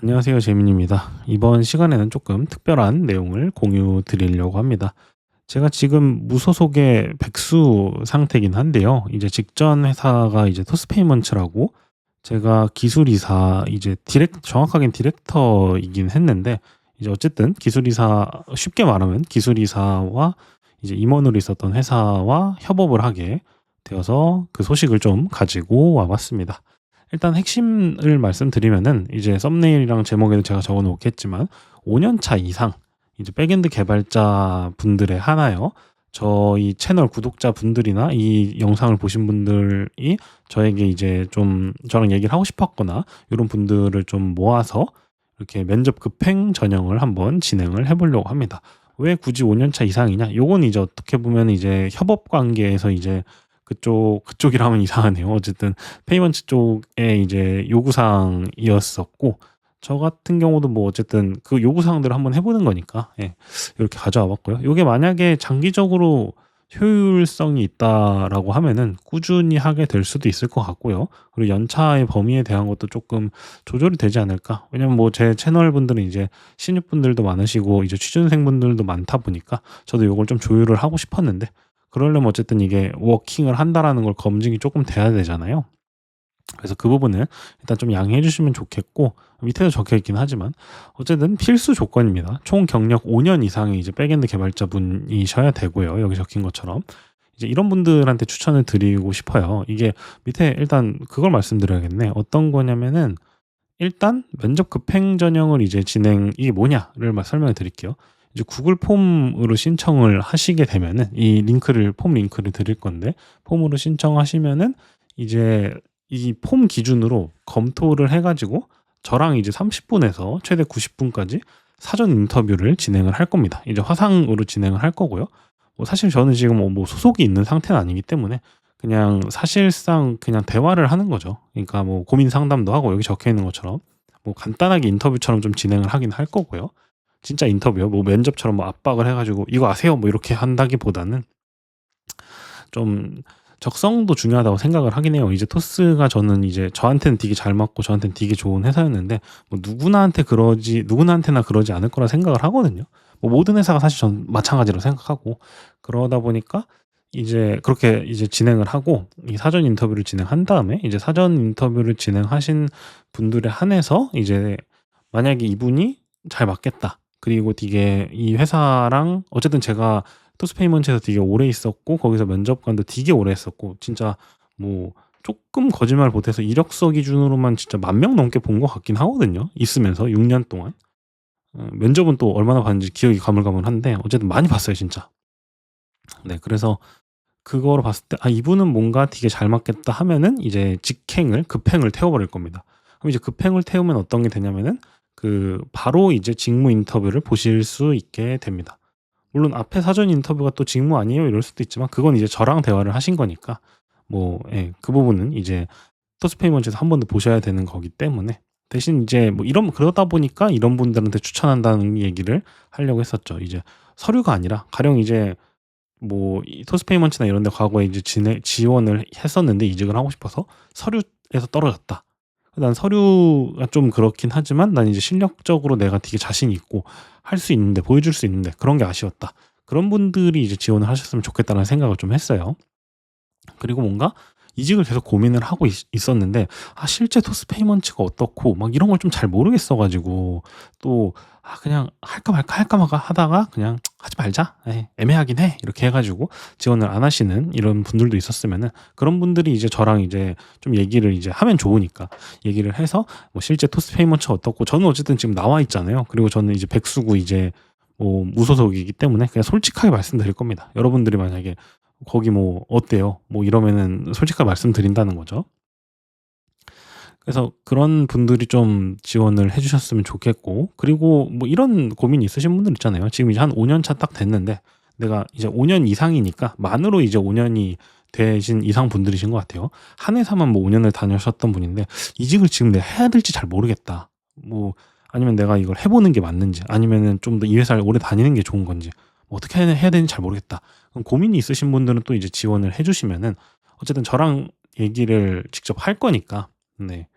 안녕하세요. 재민입니다. 이번 시간에는 조금 특별한 내용을 공유 드리려고 합니다. 제가 지금 무소속의 백수 상태긴 한데요. 이제 직전 회사가 이제 토스페이먼츠라고 제가 기술이사 이제 정확하게는 디렉터이긴 했는데 이제 어쨌든 기술이사 쉽게 말하면 기술이사와 이제 임원으로 있었던 회사와 협업을 하게 되어서 그 소식을 좀 가지고 와 봤습니다. 일단 핵심을 말씀드리면은 이제 썸네일이랑 제목에도 제가 적어 놓겠지만 5년 차 이상 이제 백엔드 개발자분들의 하나요. 저희 채널 구독자분들이나 이 영상을 보신 분들이 저에게 이제 좀 저랑 얘기를 하고 싶었거나 요런 분들을 좀 모아서 이렇게 면접 급행 전형을 한번 진행을 해 보려고 합니다. 왜 굳이 5년 차 이상이냐? 요건 이제 어떻게 보면 이제 협업 관계에서 이제 그쪽이라면 이상하네요. 어쨌든 페이먼츠 쪽의 이제 요구사항이었었고 저 같은 경우도 뭐 어쨌든 그 요구사항대로 한번 해 보는 거니까 예 요렇게 가져와 봤고요. 요게 만약에 장기적으로 효율성이 있다라고 하면은 꾸준히 하게 될 수도 있을 것 같고요. 그리고 연차의 범위에 대한 것도 쪼끔 조절이 되지 않을까? 왜냐면 뭐 제 채널 분들은 이제 신입분들도 많으시고 이제 취준생분들도 많다 보니까 저도 요걸 좀 조율을 하고 싶었는데 그러려면 어쨌든 이게 워킹을 한다라는 걸 검증이 쪼끔 돼야 되잖아요. 그래서 그 부분은 일단 좀 양해해 주시면 좋겠고 밑에도 적혀 있긴 하지만 어쨌든 필수 조건입니다. 총 경력 5년 이상의 이제 백엔드 개발자분이셔야 되고요. 여기 적힌 것처럼. 이제 이런 분들한테 추천을 드리고 싶어요. 이게 밑에 일단 그걸 말씀드려야겠네. 어떤 거냐면은 일단 면접 급행 전형을 이제 이게 뭐냐를 설명을 드릴게요. 이제 구글 폼으로 신청을 하시게 되면은 폼 링크를 드릴 건데 폼으로 신청하시면은 이제 이 폼 기준으로 검토를 해 가지고 저랑 이제 30 분에서 최대 90 분까지 사전 인터뷰를 진행을 할 겁니다. 이제 화상으로 진행을 할 거고요. 뭐 사실 저는 지금 뭐 소속이 있는 상태는 아니기 때문에 그냥 사실상 그냥 대화를 하는 거죠. 그러니까 뭐 고민 상담도 하고 여기 적혀 있는 것처럼 뭐 간단하게 인터뷰처럼 좀 진행을 하긴 할 거고요. 진짜 인터뷰요. 뭐 면접처럼 뭐 압박을 해 가지고 "이거 아세요?" 뭐 이렇게 한다기보다는 좀 적성도 중요하다고 생각을 하긴 해요. 이제 토스가 저는 이제 저한테는 되게 잘 맞고 저한테는 되게 좋은 회사였는데 뭐 누구나한테나 그러지 않을 거라 생각을 하거든요. 뭐 모든 회사가 사실 전 마찬가지로 생각하고 그러다 보니까 이제 그렇게 이제 진행을 하고 이 사전 인터뷰를 진행한 다음에 이제 사전 인터뷰를 진행하신 분들에 한해서 이제 만약에 이분이 잘 맞겠다. 그리고 되게 이 회사랑 어쨌든 제가 토스페이먼츠에서 되게 오래 있었고 거기서 면접관도 되게 오래 했었고 진짜 뭐 쪼끔 거짓말 못해서 이력서 기준으로만 진짜 10,000명 넘게 본 것 같긴 하거든요, 있으면서 6년 동안. 면접은 또 얼마나 봤는지 기억이 가물가물한데 어쨌든 많이 봤어요, 진짜. 네 그래서 그거로 봤을 때 '아 이분은 뭔가 되게 잘 맞겠다.' 하면은 이제 급행을 태워 버릴 겁니다. 그럼 이제 급행을 태우면 어떤 게 되냐면은 바로 이제 직무 인터뷰를 보실 수 있게 됩니다. 물론 앞에 사전 인터뷰가 또 직무 아니에요 이럴 수도 있지만 그건 이제 저랑 대화를 하신 거니까 뭐 예 그 부분은 이제 토스페이먼츠에서 한 번 더 보셔야 되는 거기 때문에 대신 이제 뭐 그러다 보니까 이런 분들한테 추천한다는 얘기를 하려고 했었죠. 이제 서류가 아니라 가령 이제 뭐 이 토스페이먼츠나 이런 데 과거에 이제 지원을 했었는데 이직을 하고 싶어서 서류에서 떨어졌다. 난 서류가 좀 그렇긴 하지만 난 이제 실력적으로 내가 되게 자신이 있고 할 수 있는데 보여줄 수 있는데 그런 게 아쉬웠다. 그런 분들이 이제 지원을 하셨으면 좋겠다는 생각을 좀 했어요. 그리고 뭔가 이직을 계속 고민을 하고 있었는데 실제 토스페이먼츠가 어떻고 막 이런 걸 좀 잘 모르겠어 가지고 또 그냥 할까 말까, 할까 말까 하다가 그냥 '하지 말자. 에이 애매하긴 해.' 이렇게 해 가지고 지원을 안 하시는 이런 분들도 있었으면은 그런 분들이 이제 저랑 이제 좀 얘기를 이제 하면 좋으니까 얘기를 해서 뭐 실제 토스페이먼츠가 어떻고 저는 어쨌든 지금 나와 있잖아요. 그리고 저는 이제 백수고 이제 뭐 무소속이기 때문에 그냥 솔직하게 말씀드릴 겁니다. 여러분들이 만약에 "거기 뭐 어때요?" 뭐 이러면은 솔직하게 말씀드린다는 거죠. 그래서 그런 분들이 좀 지원을 해 주셨으면 좋겠고 그리고 뭐 이런 고민이 있으신 분들 있잖아요. 지금 이제 한 5년 차 딱 됐는데 내가 이제 5년 이상이니까 만으로 이제 5 년이 되신 이상 분들이신 것 같아요. 한 회사만 뭐 5 년을 다녀셨던 분인데 '이직을 지금 내가 해야 될지 잘 모르겠다.' 뭐 아니면 '내가 이걸 해 보는 게 맞는지.' 아니면은 '좀 더 이 회사를 오래 다니는 게 좋은 건지.' 뭐 '어떻게 해야 되는지 잘 모르겠다.' 그럼 고민이 있으신 분들은 또 이제 지원을 해 주시면은 어쨌든 저랑 얘기를 직접 할 거니까 네.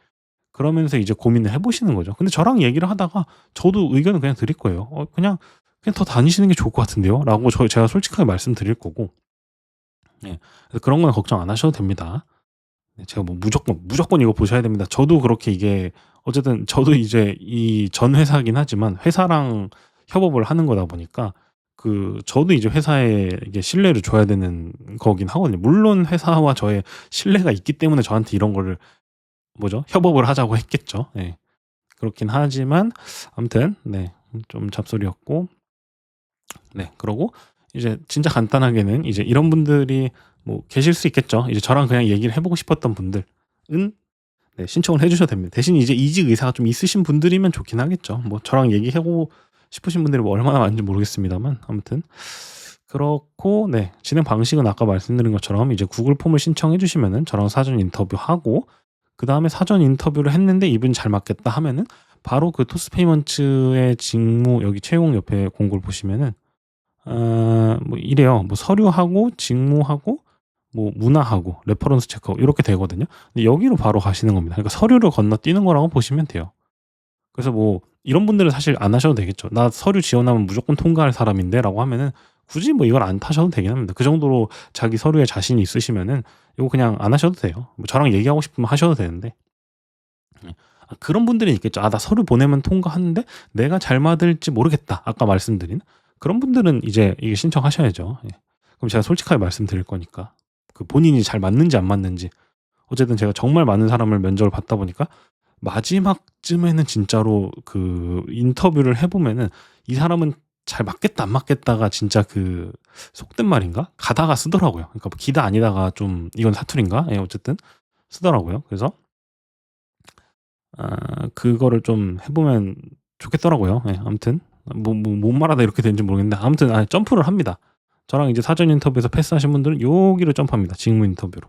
그러면서 이제 고민을 해 보시는 거죠. 근데 저랑 얘기를 하다가 저도 의견을 그냥 드릴 거예요. 그냥 더 다니시는 게 좋을 것 같은데요?"라고 제가 솔직하게 말씀드릴 거고. 네. 그래서 그런 건 걱정 안 하셔도 됩니다. 네, 제가 뭐 무조건 이거 보셔야 됩니다. 저도 그렇게 이게 어쨌든 저도 이제 이 전 회사긴 하지만 회사랑 협업을 하는 거다 보니까 저도 이제 회사에 이게 신뢰를 줘야 되는 거긴 하거든요. 물론 회사와 저의 신뢰가 있기 때문에 저한테 이런 거를 뭐죠? 협업을 하자고 했겠죠. 예. 그렇긴 하지만 아무튼 네. 좀 잡소리였고, 네. 그러고 이제 진짜 간단하게는 이제 이런 분들이 뭐 계실 수 있겠죠. 이제 저랑 그냥 얘기를 해 보고 싶었던 분들은 네, 신청을 해 주셔도 됩니다. 대신 이제 이직 의사가 좀 있으신 분들이면 좋긴 하겠죠. 뭐 저랑 얘기하고 싶으신 분들이 뭐 얼마나 많은지 모르겠습니다만 아무튼 그렇고, 네. 진행 방식은 아까 말씀드린 것처럼 이제 구글 폼을 신청해 주시면은 저랑 사전 인터뷰하고, 그다음에 사전 인터뷰를 했는데 이분이 잘 맞겠다 하면은 바로 그 토스페이먼츠의 직무 여기 채용 옆에 공고를 보시면은 뭐 이래요. 뭐 서류하고 직무하고 뭐 문화하고 레퍼런스 체크하고 이렇게 되거든요. 근데 여기로 바로 가시는 겁니다. 그러니까 서류를 건너뛰는 거라고 보시면 돼요. 그래서 뭐 이런 분들은 사실 안 하셔도 되겠죠. "나 서류 지원하면 무조건 통과할 사람인데."라고 하면은 굳이 뭐 이걸 안 타셔도 되긴 합니다. 그 정도로 자기 서류에 자신이 있으시면은 이거 그냥 안 하셔도 돼요. 뭐 저랑 얘기하고 싶으면 하셔도 되는데. 예. 그런 분들은 있겠죠. '아 나 서류 보내면 통과하는데 내가 잘 맞을지 모르겠다.' 아까 말씀드린 그런 분들은 이제 이게 신청하셔야죠. 예. 그럼 제가 솔직하게 말씀드릴 거니까. 본인이 잘 맞는지 안 맞는지. 어쨌든 제가 정말 많은 사람을 면접을 받다 보니까 마지막쯤에는 진짜로 인터뷰를 해 보면은 이 사람은 잘 맞겠다 안 맞겠다가 진짜 속된 말인가? 가다가 쓰더라고요. 그러니까 뭐 기다 아니다가 좀 이건 사투리인가? 예, 어쨌든 쓰더라고요. 그래서 그거를 좀 해 보면 좋겠더라고요. 예, 아무튼 뭔 말하다 이렇게 되는지 모르겠는데 아무튼 점프를 합니다. 저랑 이제 사전 인터뷰에서 패스하신 분들은 여기로 점프합니다, 직무 인터뷰로.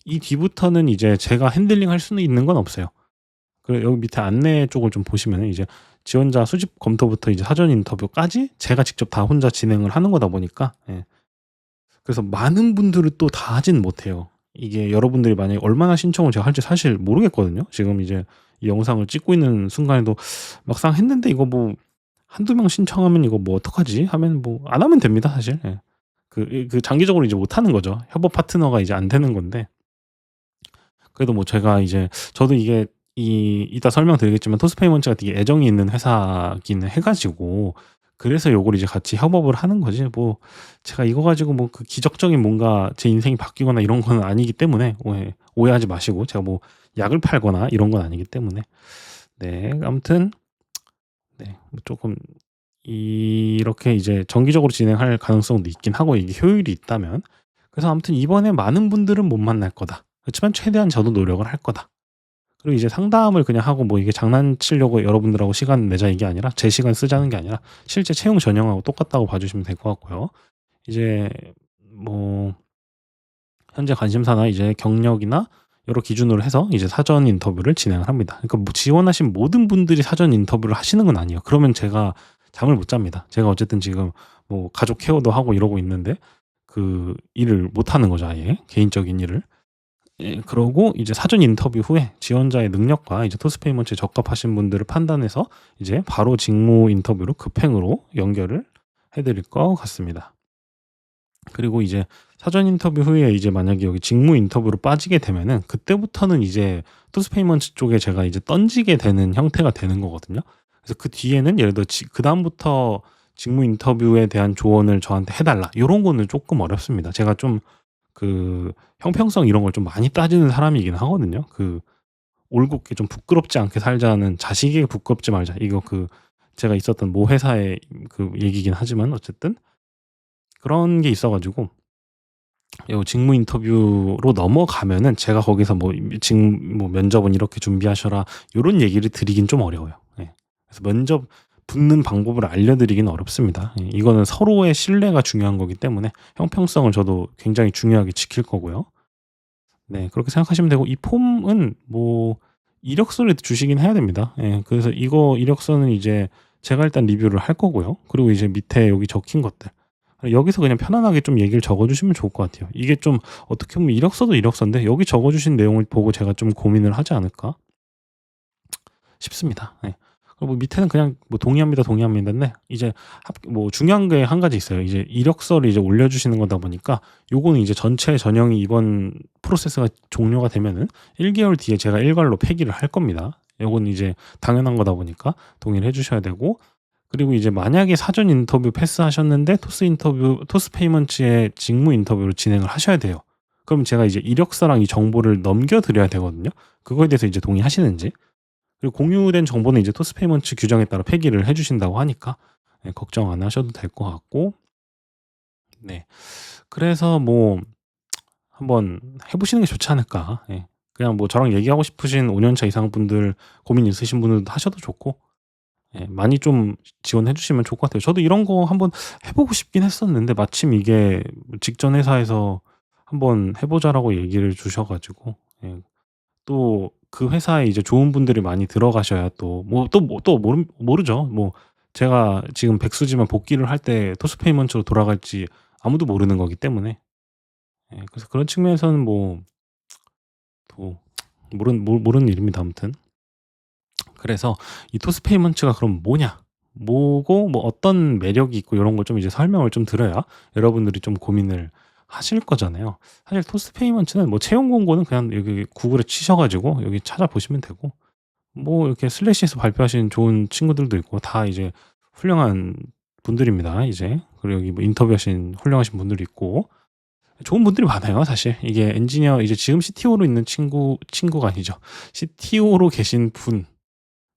이 뒤부터는 이제 제가 핸들링할 수는 있는 건 없어요. 여기 밑에 안내 쪽을 좀 보시면은 이제 지원자 수집 검토부터 이제 사전 인터뷰까지 제가 직접 다 혼자 진행을 하는 거다 보니까, 예. 그래서 많은 분들을 또 다 하진 못해요. 이게 여러분들이 만약에 얼마나 신청을 제가 할지 사실 모르겠거든요. 지금 이제 이 영상을 찍고 있는 순간에도 막상 했는데 이거 뭐 한두 명 신청하면 이거 뭐 어떡하지? 하면 뭐 안 하면 됩니다, 사실. 예. 장기적으로 이제 못 하는 거죠. 협업 파트너가 이제 안 되는 건데. 그래도 뭐 제가 이제 저도 이게 이따 설명드리겠지만 토스페이먼츠가 되게 애정이 있는 회사기는 해 가지고 그래서 요걸 이제 같이 협업을 하는 거지, 뭐 제가 이거 가지고 뭐 기적적인 뭔가 제 인생이 바뀌거나 이런 건 아니기 때문에 오해하지 마시고, 제가 뭐 약을 팔거나 이런 건 아니기 때문에. 네. 아무튼 네. 뭐 쪼끔 이렇게 이제 정기적으로 진행할 가능성도 있긴 하고 이게 효율이 있다면. 그래서 아무튼 '이번에 많은 분들은 못 만날 거다. 그렇지만 최대한 저도 노력을 할 거다.' 그리고 이제 상담을 그냥 하고 뭐 이게 장난치려고 여러분들하고 시간 내자 이게 아니라 제 시간 쓰자는 게 아니라 실제 채용 전형하고 똑같다고 봐 주시면 될 것 같고요. 이제 뭐 현재 관심사나 이제 경력이나 여러 기준으로 해서 이제 사전 인터뷰를 진행을 합니다. 그러니까 뭐 지원하신 모든 분들이 사전 인터뷰를 하시는 건 아니에요. 그러면 제가 잠을 못 잡니다. 제가 어쨌든 지금 뭐 가족 케어도 하고 이러고 있는데 일을 못 하는 거죠, 아예. 개인적인 일을. 예, 그러고 이제 사전 인터뷰 후에 지원자의 능력과 이제 토스페이먼츠에 적합하신 분들을 판단해서 이제 바로 직무 인터뷰로 급행으로 연결을 해 드릴 것 같습니다. 그리고 이제 사전 인터뷰 후에 이제 만약에 여기 직무 인터뷰로 빠지게 되면은 그때부터는 이제 토스페이먼츠 쪽에 제가 이제 던지게 되는 형태가 되는 거거든요. 그래서 그 뒤에는 예를 들어 그다음부터 직무 인터뷰에 대한 조언을 저한테 해 달라, 요런 거는 쪼끔 어렵습니다. 제가 좀 형평성 이런 걸 좀 많이 따지는 사람이긴 하거든요. 올곧게 좀 부끄럽지 않게 살자는, 자식에게 부끄럽지 말자. 이거 제가 있었던 모 회사의 얘기긴 하지만 어쨌든 그런 게 있어 가지고 요 직무 인터뷰로 넘어가면은 제가 거기서 뭐 "면접은 이렇게 준비하셔라." 요런 얘기를 드리긴 좀 어려워요. 예. 그래서 면접 붙는 방법을 알려드리기는 어렵습니다. 예. 이거는 서로의 신뢰가 중요한 거기 때문에 형평성을 저도 굉장히 중요하게 지킬 거고요. 네. 그렇게 생각하시면 되고, 이 폼은 뭐 이력서를 주시긴 해야 됩니다. 예. 그래서 이거 이력서는 이제 제가 일단 리뷰를 할 거고요. 그리고 이제 밑에 여기 적힌 것들 여기서 그냥 편안하게 좀 얘기를 적어 주시면 좋을 것 같아요. 이게 좀 어떻게 보면 이력서도 이력서인데 여기 적어 주신 내용을 보고 제가 좀 고민을 하지 않을까? 싶습니다. 예. 그리고 뭐 밑에는 그냥 뭐 "동의합니다, 동의합니다."인데 이제 뭐 중요한 게 한 가지 있어요. 이제 이력서를 이제 올려주시는 거다 보니까 요거는 이제 전체 전형이 이번 프로세스가 종료가 되면은 1 개월 뒤에 제가 일괄로 폐기를 할 겁니다. 요건 이제 당연한 거다 보니까 동의를 해 주셔야 되고, 그리고 이제 만약에 사전 인터뷰 패스하셨는데 토스페이먼츠의 직무 인터뷰를 진행을 하셔야 돼요. 그럼 제가 이제 이력서랑 이 정보를 넘겨 드려야 되거든요. 그거에 대해서 이제 동의하시는지. 그리고 공유된 정보는 이제 토스페이먼츠 규정에 따라 폐기를 해 주신다고 하니까 예 걱정 안 하셔도 될 것 같고, 네. 그래서 뭐 한번 해 보시는 게 좋지 않을까. 예. 그냥 뭐 저랑 얘기하고 싶으신 5 년차 이상 분들, 고민 있으신 분들도 하셔도 좋고, 예 많이 좀 지원해 주시면 좋을 것 같아요. 저도 이런 거 한번 해 보고 싶긴 했었는데 마침 이게 직전 회사에서 "한번 해 보자."라고 얘기를 주셔 가지고, 예 또 그 회사에 이제 좋은 분들이 많이 들어가셔야 또 모르죠. 뭐 제가 지금 백수지만 복귀를 할 때 토스페이먼츠로 돌아갈지 아무도 모르는 거기 때문에, 예 그래서 그런 측면에서는 뭐 또 모르는 일입니다 아무튼. 그래서 이 토스페이먼츠가 그럼 뭐냐? 뭐고 뭐 어떤 매력이 있고 요런 걸 좀 이제 설명을 좀 드려야 여러분들이 좀 고민을 하실 거잖아요. 사실 토스페이먼츠는 뭐 채용 공고는 그냥 여기 구글에 치셔 가지고 여기 찾아보시면 되고, 뭐 이렇게 슬래시에서 발표하신 좋은 친구들도 있고 다 이제 훌륭한 분들입니다 이제. 그리고 여기 뭐 인터뷰하신 훌륭하신 분들이 있고 좋은 분들이 많아요 사실. 이게 엔지니어 이제 지금 CTO로 있는 친구가 아니죠. CTO로 계신 분,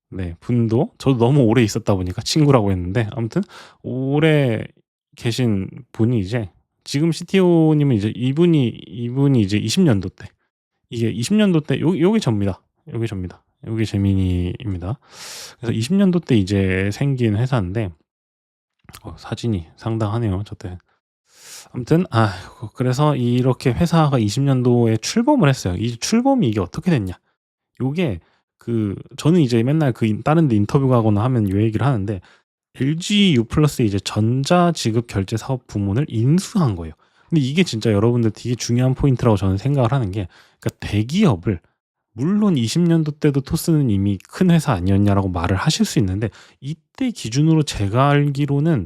네 분도 저도 너무 오래 있었다 보니까 친구라고 했는데, 아무튼 오래 계신 분이 이제 지금 CTO님은 이제 이분이 이제 20 년도 때, 이게 20 년도 때 요게 접니다. 요게 접니다. 요게 제미니입니다. 그래서 20 년도 때 이제 생긴 회사인데 사진이 상당하네요 저때. 아무튼 그래서 이렇게 회사가 20 년도에 출범을 했어요. 이 출범이 이게 어떻게 됐냐. 요게 저는 이제 맨날 다른 데 인터뷰 가거나 하면 요 얘기를 하는데, LG U+의 이제 전자지급 결제 사업 부문을 인수한 거예요. 근데 이게 진짜 여러분들 되게 중요한 포인트라고 저는 생각을 하는 게, 그러니까 대기업을, 물론 20 년도 때도 토스는 이미 큰 회사 아니었냐라고 말을 하실 수 있는데, 이때 기준으로 제가 알기로는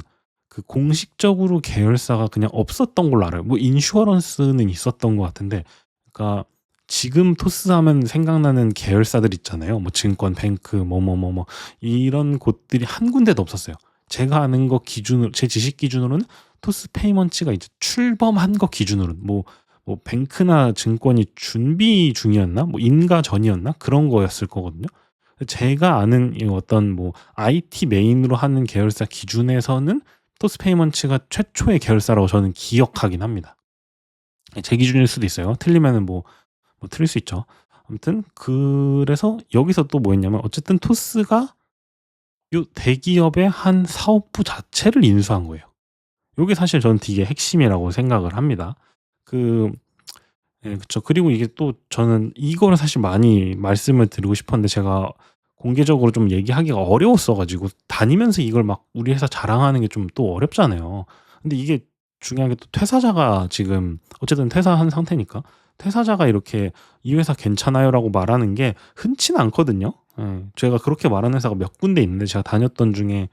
공식적으로 계열사가 그냥 없었던 걸로 알아요. 뭐 인슈어런스는 있었던 것 같은데, 그러니까 지금 토스 하면 생각나는 계열사들 있잖아요. 뭐 증권, 뱅크, 이런 곳들이 한 군데도 없었어요. 제가 아는 거 기준으로, 제 지식 기준으로는 토스페이먼츠가 이제 출범한 거 기준으로는 뭐 뱅크나 증권이 준비 중이었나? 뭐 인가 전이었나? 그런 거였을 거거든요. 제가 아는 이 어떤 뭐 IT 메인으로 하는 계열사 기준에서는 토스페이먼츠가 최초의 계열사라고 저는 기억하긴 합니다. 제 기준일 수도 있어요. 틀리면은 뭐 틀릴 수 있죠. 아무튼 그래서 여기서 또 뭐 했냐면, 어쨌든 토스가 요 대기업의 한 사업부 자체를 인수한 거예요. 요게 사실 저는 되게 핵심이라고 생각을 합니다. 그 예 그쵸. 그리고 이게 또 저는 이거를 사실 많이 말씀을 드리고 싶었는데 제가 공개적으로 좀 얘기하기가 어려웠어 가지고, 다니면서 이걸 막 우리 회사 자랑하는 게 좀 또 어렵잖아요. 근데 이게 중요한 게, 또 퇴사자가 지금 어쨌든 퇴사한 상태니까 퇴사자가 이렇게 "이 회사 괜찮아요."라고 말하는 게 흔치는 않거든요. 예. 제가 그렇게 말하는 회사가 몇 군데 있는데, 제가 다녔던 중에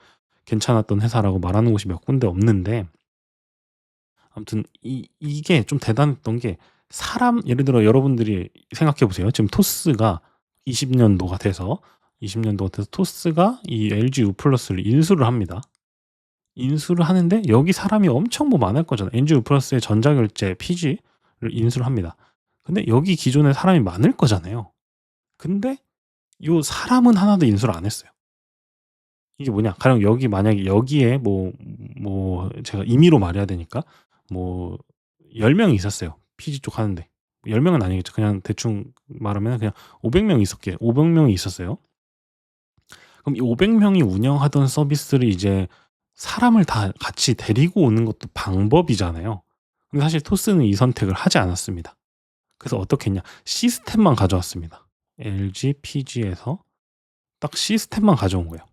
괜찮았던 회사라고 말하는 곳이 몇 군데 없는데, 아무튼 이게 좀 대단했던 게, 예를 들어 여러분들이 생각해 보세요. 지금 토스가 20 년도가 돼서 20 년도가 돼서 토스가 이 LG U+를 인수를 합니다. 인수를 하는데 여기 사람이 엄청 뭐 많을 거잖아요. LG U+의 전자결제 PG를 인수를 합니다. 근데 여기 기존에 사람이 많을 거잖아요. 근데 요 사람은 하나도 인수를 안 했어요. 이게 뭐냐? 가령 여기 만약에 여기에 제가 임의로 말해야 되니까 뭐 10 명이 있었어요, PG 쪽 하는데. 10 명은 아니겠죠. 그냥 대충 말하면 그냥 500 명이 500 명이 있었어요. 그럼 이 500 명이 운영하던 서비스를 이제 사람을 다 같이 데리고 오는 것도 방법이잖아요. 근데 사실 토스는 이 선택을 하지 않았습니다. 그래서 어떻게 했냐? 시스템만 가져왔습니다. LG PG에서 딱 시스템만 가져온 거예요.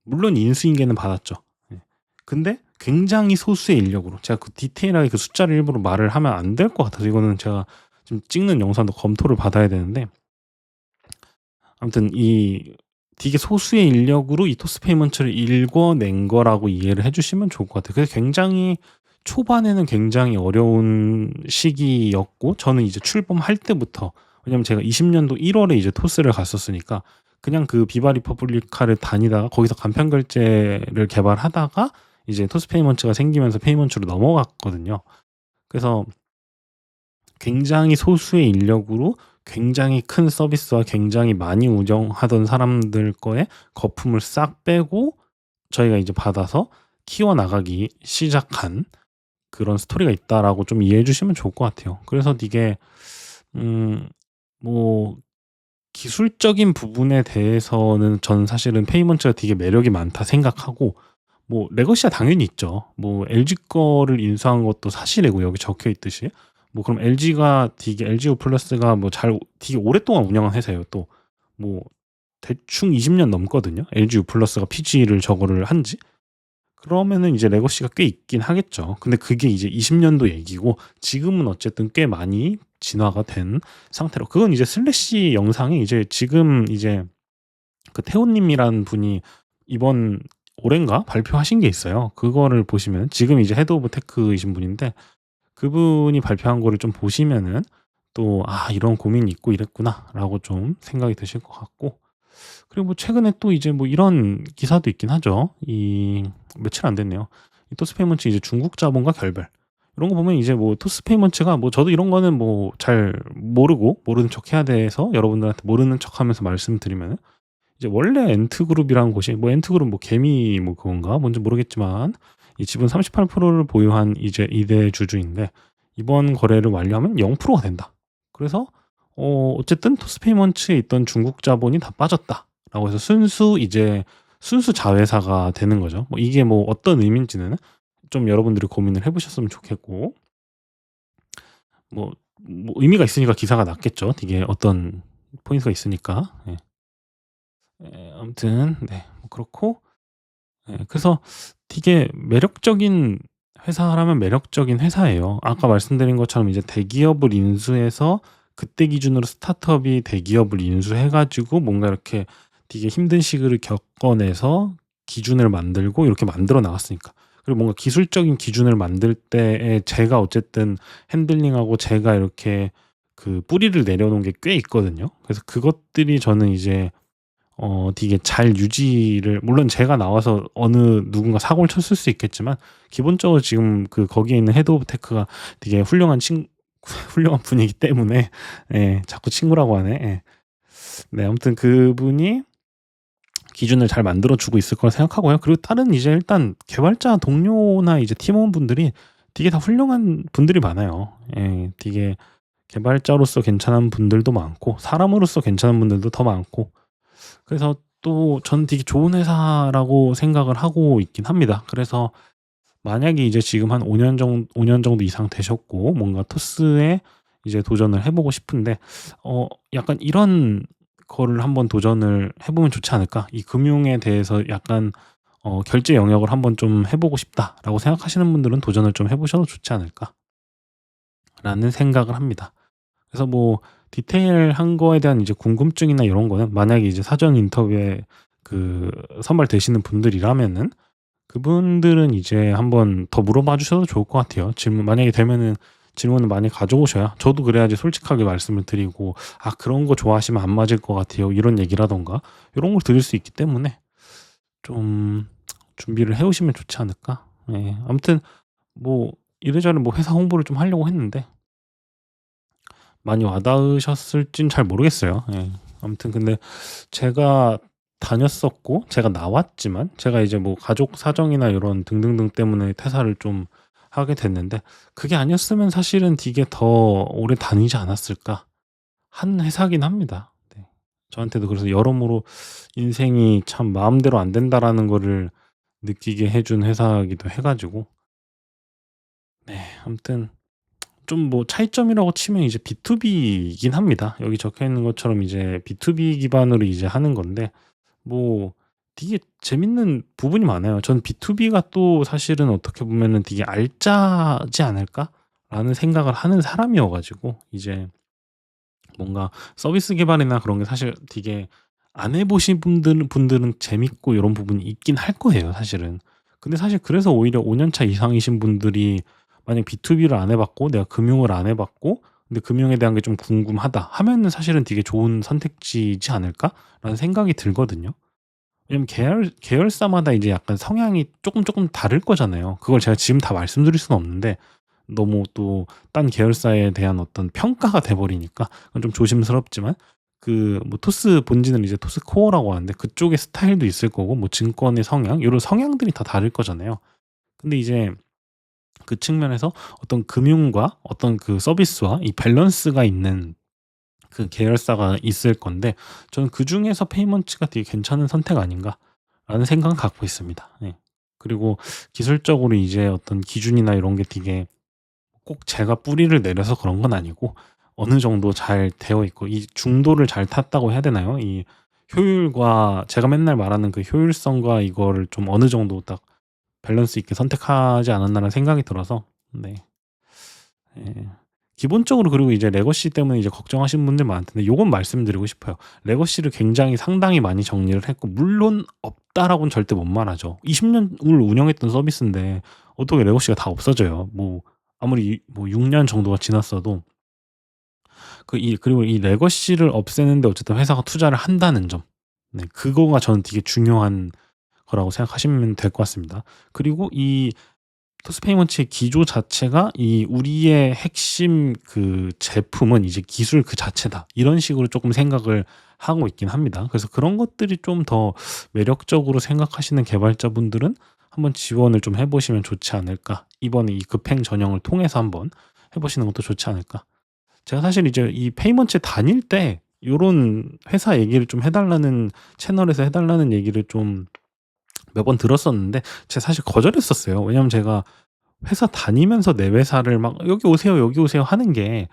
물론 인수인계는 받았죠. 예. 근데 굉장히 소수의 인력으로, 제가 디테일하게 숫자를 일부러 말을 하면 안 될 것 같아서 이거는 제가 지금 찍는 영상도 검토를 받아야 되는데, 아무튼 이 되게 소수의 인력으로 이 토스 페이먼트를 읽어낸 거라고 이해를 해 주시면 좋을 것 같아요. 그래서 굉장히 초반에는 굉장히 어려운 시기였고 저는 이제 출범할 때부터, 왜냐면 제가 20 년도 1 월에 이제 토스를 갔었으니까 그냥 그 비바 리퍼블리카를 다니다가 거기서 간편 결제를 개발하다가 이제 토스 페이먼트가 생기면서 페이먼트로 넘어갔거든요. 그래서 굉장히 소수의 인력으로 굉장히 큰 서비스와 굉장히 많이 운영하던 사람들 거에 거품을 싹 빼고 저희가 이제 받아서 키워 나가기 시작한 그런 스토리가 있다라고 좀 이해해 주시면 좋을 것 같아요. 그래서 이게 음 뭐 기술적인 부분에 대해서는 저는 사실은 페이먼트가 되게 매력이 많다 생각하고, 뭐 레거시야 당연히 있죠. 뭐 LG 거를 인수한 것도 사실이고 여기 적혀 있듯이. 뭐 그럼 LG가 되게 LGU 플러스가 뭐 잘 되게 오랫동안 운영한 회사예요 또. 뭐 대충 20년 넘거든요. LGU 플러스가 PG를 저거를 한 지. 그러면은 이제 레거시가 꽤 있긴 하겠죠. 근데 그게 이제 20 년도 얘기고 지금은 어쨌든 꽤 많이 진화가 된 상태로, 그건 이제 슬래시 영상이 이제 지금 이제 그 태호 님이라는 분이 이번 올해인가 발표하신 게 있어요. 그거를 보시면 지금 이제 헤드 오브 테크이신 분인데 그분이 발표한 거를 좀 보시면은 또 '아 이런 고민이 있고 이랬구나.'라고 좀 생각이 드실 것 같고, 그리고 뭐 최근에 또 이제 뭐 이런 기사도 있긴 하죠. 이 며칠 안 됐네요. 이 토스페이먼츠 이제 중국 자본과 결별. 이런 거 보면 이제 뭐 토스페이먼츠가 뭐 저도 이런 거는 뭐 잘 모르고 모르는 척 해야 돼서 여러분들한테 모르는 척하면서 말씀드리면은, 이제 원래 엔트그룹이라는 곳이 뭐 엔트그룹 뭐 개미 뭐 그건가 뭔지 모르겠지만 이 지분 38%를 보유한 이제 2대 주주인데 이번 거래를 완료하면 0%가 된다. 그래서 어쨌든 토스페이먼츠에 있던 중국 자본이 다 빠졌다라고 해서 순수 이제 순수 자회사가 되는 거죠. 뭐 이게 뭐 어떤 의미인지는 좀 여러분들이 고민을 해 보셨으면 좋겠고, 뭐 의미가 있으니까 기사가 났겠죠. 이게 어떤 포인트가 있으니까. 예. 아무튼 네. 뭐 그렇고, 그래서 되게 매력적인 회사라면 매력적인 회사예요. 아까 말씀드린 것처럼 이제 대기업을 인수해서 그때 기준으로 스타트업이 대기업을 인수해 가지고 뭔가 이렇게 되게 힘든 시기를 겪어내서 기준을 만들고 이렇게 만들어 나갔으니까. 그리고 뭔가 기술적인 기준을 만들 때에 제가 어쨌든 핸들링하고 제가 이렇게 그 뿌리를 내려놓은 게 꽤 있거든요. 그래서 그것들이 저는 이제 되게 잘 유지를, 물론 제가 나와서 어느 누군가 사고를 쳤을 수 있겠지만 기본적으로 지금 그 거기에 있는 헤드 오브 테크가 되게 훌륭한 친 훌륭한 분이기 때문에, 예 자꾸 친구라고 하네. 예. 네 아무튼 그분이 기준을 잘 만들어 주고 있을 거라 생각하고요. 그리고 다른 이제 일단 개발자 동료나 이제 팀원분들이 되게 다 훌륭한 분들이 많아요. 예. 되게 개발자로서 괜찮은 분들도 많고 사람으로서 괜찮은 분들도 더 많고, 그래서 또 저는 되게 좋은 회사라고 생각을 하고 있긴 합니다. 그래서 만약에 이제 지금 한 5년 정도 이상 되셨고 뭔가 토스에 이제 도전을 해 보고 싶은데 약간 이런 거를 한번 도전을 해 보면 좋지 않을까? 이 금융에 대해서 약간 '결제 영역을 한번 좀 해 보고 싶다.'라고 생각하시는 분들은 도전을 좀 해 보셔도 좋지 않을까라는 생각을 합니다. 그래서 뭐 디테일한 거에 대한 이제 궁금증이나 이런 거는 만약에 이제 사전 인터뷰에 그 선발되시는 분들이라면은 그분들은 이제 한번 더 물어봐 주셔도 좋을 것 같아요. 질문 만약에 되면은 질문을 많이 가져오셔야 저도 그래야지 솔직하게 말씀을 드리고 "아 그런 거 좋아하시면 안 맞을 것 같아요." 이런 얘기라든가 요런 걸 드릴 수 있기 때문에 좀 준비를 해 오시면 좋지 않을까? 예. 아무튼 뭐 이래저래 뭐 회사 홍보를 좀 하려고 했는데 많이 와 닿으셨을진 잘 모르겠어요. 예. 아무튼 근데 제가 다녔었고 제가 나왔지만 제가 이제 뭐 가족 사정이나 요런 등등등 때문에 퇴사를 좀 하게 됐는데, 그게 아니었으면 사실은 되게 더 오래 다니지 않았을까 한 회사긴 합니다. 네. 저한테도 그래서 여러모로 인생이 참 '마음대로 안 된다.'라는 거를 느끼게 해준 회사이기도 해 가지고, 네 아무튼 좀 뭐 차이점이라고 치면 이제 B2B이긴 합니다. 여기 적혀 있는 것처럼 이제 B2B 기반으로 이제 하는 건데 뭐 되게 재밌는 부분이 많아요. 전 B2B가 또 사실은 어떻게 보면은 되게 '알짜지 않을까?'라는 생각을 하는 사람이어 가지고 이제 뭔가 서비스 개발이나 그런 게 사실 되게 안 해 보신 분들은 재밌고 요런 부분이 있긴 할 거예요 사실은. 근데 사실 그래서 오히려 5년 차 이상이신 분들이 만약 B2B를 안 해 봤고 내가 금융을 안 해 봤고 근데 '금융에 대한 게 좀 궁금하다.' 하면은 사실은 되게 좋은 선택지이지 않을까라는 생각이 들거든요. 왜냐면 계열사마다 이제 약간 성향이 쪼끔 다를 거잖아요. 그걸 제가 지금 다 말씀드릴 수는 없는데 너무 또 딴 계열사에 대한 어떤 평가가 돼 버리니까 그건 좀 조심스럽지만 그 뭐 토스 본질은 이제 토스 코어라고 하는데 그쪽의 스타일도 있을 거고 뭐 증권의 성향 요런 성향들이 다 다를 거잖아요. 근데 이제 그 측면에서 어떤 금융과 어떤 그 서비스와 이 밸런스가 있는 그 계열사가 있을 건데 저는 '그중에서 페이먼츠가 되게 괜찮은 선택 아닌가.'라는 생각은 갖고 있습니다. 예. 그리고 기술적으로 이제 어떤 기준이나 이런 게 되게 꼭 제가 뿌리를 내려서 그런 건 아니고 어느 정도 잘 되어 있고 이 중도를 잘 탔다고 해야 되나요? 이 효율과 제가 맨날 말하는 그 효율성과 이거를 좀 어느 정도 딱 밸런스 있게 선택하지 않았나라는 생각이 들어서 네. 예. 기본적으로 그리고 이제 레거시 때문에 이제 걱정하시는 분들 많을 텐데 요건 말씀드리고 싶어요. 레거시를 굉장히 상당히 많이 정리를 했고 물론 없다라고는 절대 못 말하죠. 20 년을 운영했던 서비스인데 어떻게 레거시가 다 없어져요. 뭐 아무리 뭐 6년 정도가 지났어도 그리고 이 레거시를 없애는데 어쨌든 회사가 투자를 한다는 점. 네 그거가 저는 되게 중요한 거라고 생각하시면 될 것 같습니다. 그리고 이 토스페이먼츠의 기조 자체가 이 '우리의 핵심 그 제품은 이제 기술 그 자체다.' 이런 식으로 쪼끔 생각을 하고 있긴 합니다. 그래서 그런 것들이 좀 더 매력적으로 생각하시는 개발자분들은 한번 지원을 좀 해 보시면 좋지 않을까. 이번에 이 급행 전형을 통해서 한번 해 보시는 것도 좋지 않을까. 제가 사실 이제 이 페이먼츠에 다닐 때 요런 회사 얘기를 좀 해 달라는 채널에서 해 달라는 얘기를 좀 몇 번 들었었는데 제가 사실 거절했었어요. 왜냐하면 제가 회사 다니면서 내 회사를 막 "여기 오세요, 여기 오세요." 하는 게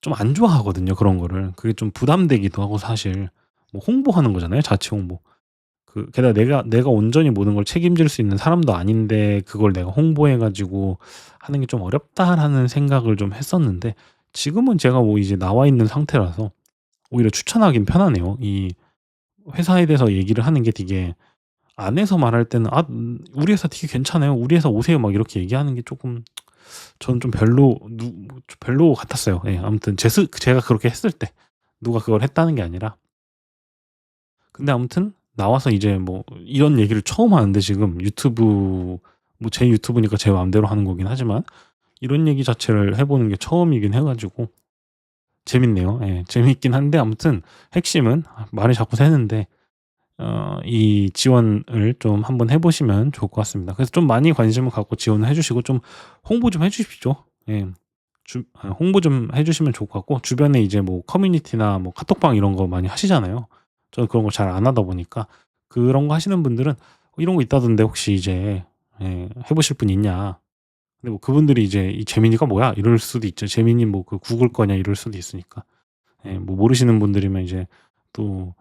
좀 안 좋아하거든요 그런 거를. 그게 좀 부담되기도 하고 사실. 뭐 홍보하는 거잖아요 자체 홍보. 게다가 내가 온전히 모든 걸 책임질 수 있는 사람도 아닌데 그걸 내가 홍보해 가지고 하는 게 좀 어렵다라는 생각을 좀 했었는데 지금은 제가 뭐 이제 나와 있는 상태라서 오히려 추천하긴 편하네요. 이 회사에 대해서 얘기를 하는 게 되게 안에서 말할 때는 "아 우리 회사 되게 괜찮아요. 우리 회사 오세요." 막 이렇게 얘기하는 게 쪼끔 저는 좀 별로 같았어요. 예 아무튼 제가 그렇게 했을 때 누가 그걸 했다는 게 아니라 근데 아무튼 나와서 이제 뭐 이런 얘기를 처음 하는데 지금 유튜브 뭐 제 유튜브니까 제 맘대로 하는 거긴 하지만 이런 얘기 자체를 해 보는 게 처음이긴 해 가지고 재밌네요. 예. 재밌긴 한데 아무튼 핵심은 말이 자꾸 새는데 이 지원을 좀 한번 해 보시면 좋을 것 같습니다. 그래서 좀 많이 관심을 갖고 지원을 해 주시고 좀 홍보 좀 해 주십시오. 예. 홍보 좀 해 주시면 좋을 것 같고 주변에 이제 뭐 커뮤니티나 뭐 카톡방 이런 거 많이 하시잖아요. 저는 그런 걸 잘 안 하다 보니까 그런 거 하시는 분들은 "이런 거 있다던데 혹시 이제 해 보실 분 있냐?" 근데 뭐 그분들이 이제 "이 재민이가 뭐야?" 이럴 수도 있죠. "재민이 뭐 그 구글 거냐?" 이럴 수도 있으니까. 예 뭐 모르시는 분들이면 이제 또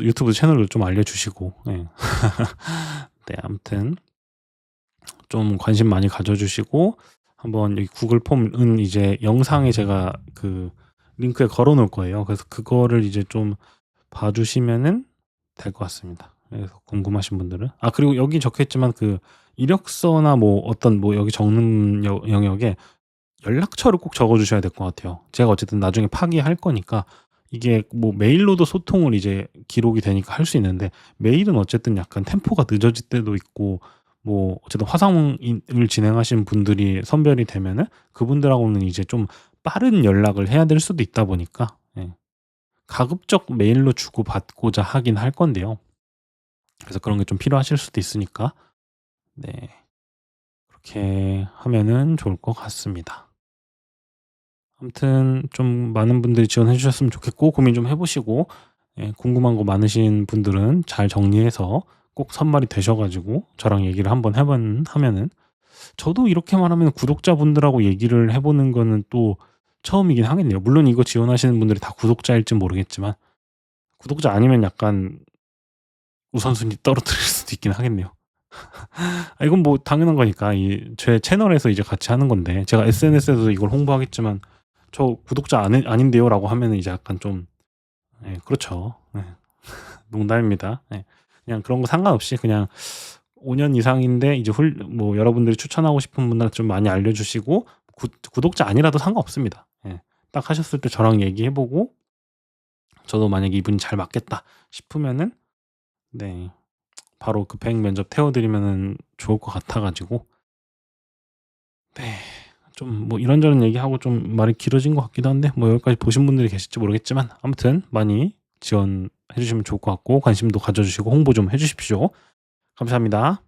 유튜브 채널도 좀 알려 주시고 예. 네 아무튼 좀 관심 많이 가져 주시고 한번 이 구글 폼은 이제 영상에 제가 그 링크에 걸어 놓을 거예요. 그래서 그거를 이제 좀 봐 주시면은 될 것 같습니다. 그래서 궁금하신 분들은 그리고 여기 적혀 있지만 그 이력서나 뭐 어떤 뭐 여기 적는 영역에 연락처를 꼭 적어 주셔야 될 것 같아요. 제가 어쨌든 나중에 파기할 거니까 이게 뭐 메일로도 소통을 이제 기록이 되니까 할 수 있는데 메일은 어쨌든 약간 템포가 늦어질 때도 있고 뭐 어쨌든 화상을 진행하신 분들이 선별이 되면은 그분들하고는 이제 좀 빠른 연락을 해야 될 수도 있다 보니까 예 가급적 메일로 주고받고자 하긴 할 건데요. 그래서 그런 게 좀 필요하실 수도 있으니까 네 그렇게 하면은 좋을 것 같습니다. 아무튼 좀 많은 분들이 지원해 주셨으면 좋겠고 고민 좀 해 보시고 예 궁금한 거 많으신 분들은 잘 정리해서 꼭 선발이 되셔 가지고 저랑 얘기를 한번 하면은 저도 이렇게 말하면 구독자분들하고 얘기를 해 보는 거는 또 처음이긴 하겠네요. 물론 이거 지원하시는 분들이 다 구독자일진 모르겠지만 구독자 아니면 약간 우선순위 떨어뜨릴 수도 있긴 하겠네요. 이건 뭐 당연한 거니까 이 제 채널에서 이제 같이 하는 건데 제가 SNS에서도 이걸 홍보하겠지만 "저 구독자 아닌데요."라고 하면은 이제 약간 좀 예 그렇죠. 예. 농담입니다. 예. 그냥 그런 거 상관없이 그냥 5년 이상인데 이제 훌 뭐 여러분들이 추천하고 싶은 분들한테 좀 많이 알려 주시고 구독자 아니라도 상관없습니다. 예. 딱 하셨을 때 저랑 얘기해 보고 저도 만약에 이분이 잘 맞겠다 싶으면은 네 바로 급행 면접 태워 드리면은 좋을 것 같아 가지고 네 좀 뭐 이런저런 얘기하고 좀 말이 길어진 것 같기도 한데 뭐 여기까지 보신 분들이 계실지 모르겠지만 아무튼 많이 지원해 주시면 좋을 것 같고 관심도 가져 주시고 홍보 좀 해 주십시오. 감사합니다.